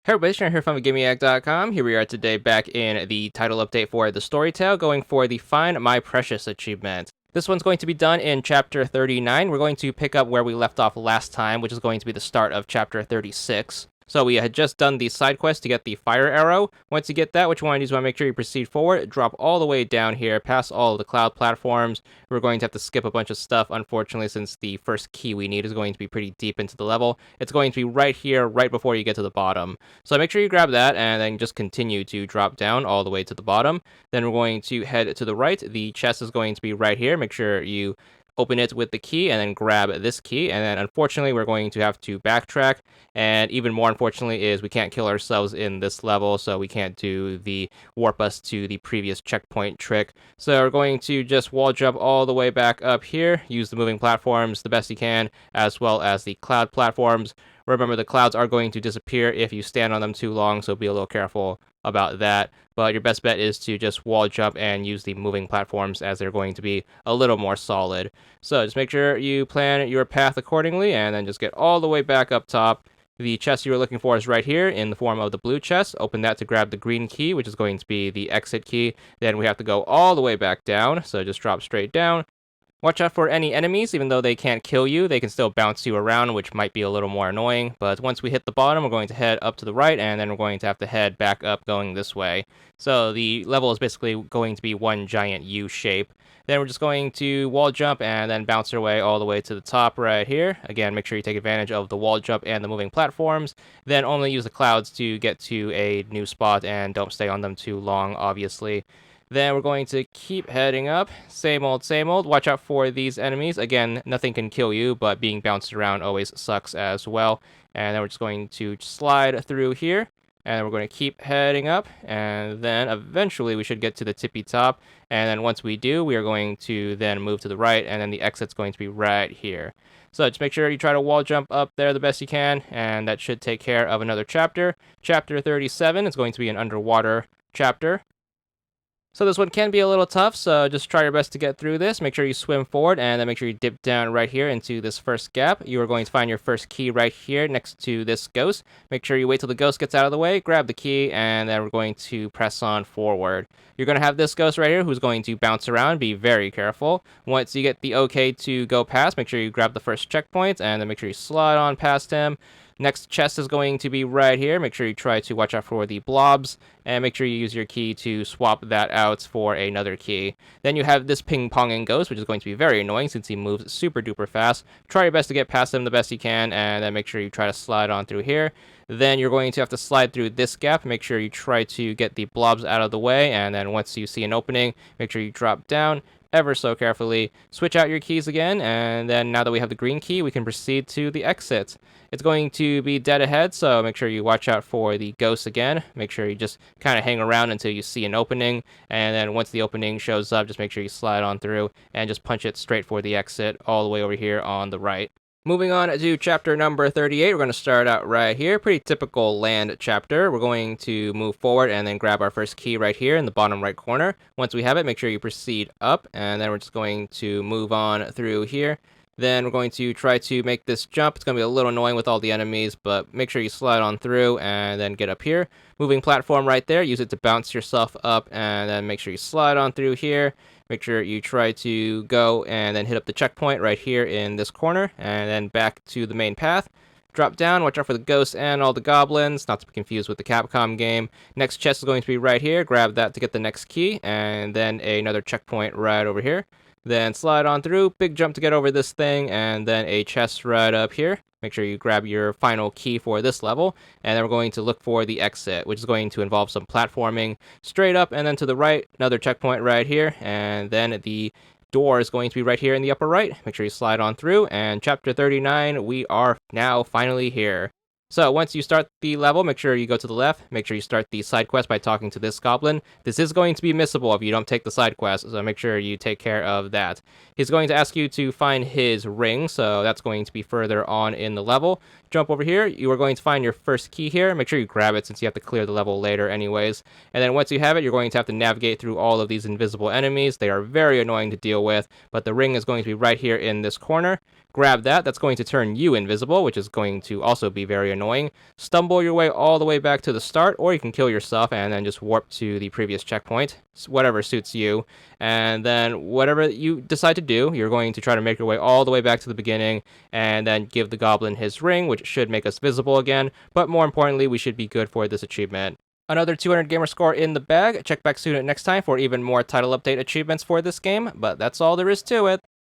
Hey everybody, Sharon here from GameYak.com. Here we are today back in the title update for the Storytale, going for the Find My Precious achievement. This one's going to be done in Chapter 39. We're going to pick up where we left off last time, which is going to be the start of Chapter 36. So we had just done the side quest to get the fire arrow. Once you get that, what you want to do is want to make sure you proceed forward, drop all the way down here, past all of the cloud platforms. We're going to have to skip a bunch of stuff, unfortunately, since the first key we need is going to be pretty deep into the level. It's going to be right here, right before you get to the bottom. So make sure you grab that and then just continue to drop down all the way to the bottom. Then we're going to head to the right. The chest is going to be right here. Make sure you open it with the key and then grab this key. And then unfortunately, we're going to have to backtrack. And even more unfortunately is we can't kill ourselves in this level, so we can't do the warp us to the previous checkpoint trick. So we're going to just wall jump all the way back up here, use the moving platforms the best you can, as well as the cloud platforms. Remember, the clouds are going to disappear if you stand on them too long, so be a little careful about that. But your best bet is to just wall jump and use the moving platforms, as they're going to be a little more solid. So just make sure you plan your path accordingly, and then just get all the way back up top. The chest you were looking for is right here in the form of the blue chest. Open that to grab the green key, which is going to be the exit key. Then we have to go all the way back down, so just drop straight down. Watch out for any enemies. Even though they can't kill you, they can still bounce you around, which might be a little more annoying. But once we hit the bottom, we're going to head up to the right, and then we're going to have to head back up going this way. So the level is basically going to be one giant U shape. Then we're just going to wall jump and then bounce our way all the way to the top right here. Again, make sure you take advantage of the wall jump and the moving platforms. Then only use the clouds to get to a new spot, and don't stay on them too long, obviously. Then we're going to keep heading up. Same old, same old. Watch out for these enemies. Again, nothing can kill you, but being bounced around always sucks as well. And then we're just going to slide through here. And we're going to keep heading up. And then eventually we should get to the tippy top. And then once we do, we are going to then move to the right. And then the exit's going to be right here. So just make sure you try to wall jump up there the best you can. And that should take care of another chapter. Chapter 37 is going to be an underwater chapter. So this one can be a little tough, so just try your best to get through this. Make sure you swim forward, and then make sure you dip down right here into this first gap. You are going to find your first key right here next to this ghost. Make sure you wait till the ghost gets out of the way, grab the key, and then we're going to press on forward. You're going to have this ghost right here who's going to bounce around. Be very careful. Once you get the okay to go past, make sure you grab the first checkpoint, and then make sure you slide on past him. Next chest is going to be right here. Make sure you try to watch out for the blobs, and make sure you use your key to swap that out for another key. Then you have this ping-ponging ghost, which is going to be very annoying since he moves super duper fast. Try your best to get past him the best you can, and then make sure you try to slide on through here. Then you're going to have to slide through this gap. Make sure you try to get the blobs out of the way, and then once you see an opening, make sure you drop down ever so carefully. Switch out your keys again, and then now that we have the green key, we can proceed to the exit. It's going to be dead ahead, so make sure you watch out for the ghosts again. Make sure you just kind of hang around until you see an opening, and then once the opening shows up, just make sure you slide on through and just punch it straight for the exit all the way over here on the right. Moving on to chapter number 38, we're going to start out right here. Pretty typical land chapter. We're going to move forward and then grab our first key right here in the bottom right corner. Once we have it, make sure you proceed up, and then we're just going to move on through here. Then we're going to try to make this jump. It's going to be a little annoying with all the enemies, but make sure you slide on through and then get up here. Moving platform right there. Use it to bounce yourself up, and then make sure you slide on through here. Make sure you try to go and then hit up the checkpoint right here in this corner, and then back to the main path. Drop down, watch out for the ghosts and all the goblins, not to be confused with the Capcom game. Next chest is going to be right here. Grab that to get the next key, and then another checkpoint right over here. Then slide on through, big jump to get over this thing, and then a chest right up here. Make sure you grab your final key for this level, and then we're going to look for the exit, which is going to involve some platforming straight up and then to the right, another checkpoint right here, and then the door is going to be right here in the upper right. Make sure you slide on through, and chapter 39, we are now finally here. So once you start the level, make sure you go to the left. Make sure you start the side quest by talking to this goblin. This is going to be missable if you don't take the side quest, so make sure you take care of that. He's going to ask you to find his ring, so that's going to be further on in the level. Jump over here. You are going to find your first key here. Make sure you grab it since you have to clear the level later anyways. And then once you have it, you're going to have to navigate through all of these invisible enemies. They are very annoying to deal with, but the ring is going to be right here in this corner. Grab that. That's going to turn you invisible, which is going to also be very annoying. annoying. Stumble your way all the way back to the start, or you can kill yourself and then just warp to the previous checkpoint, whatever suits you. And then whatever you decide to do, you're going to try to make your way all the way back to the beginning and then give the goblin his ring, which should make us visible again. But more importantly, we should be good for this achievement. Another 200 gamer score in the bag. Check back soon next time for even more title update achievements for this game, but that's all there is to it.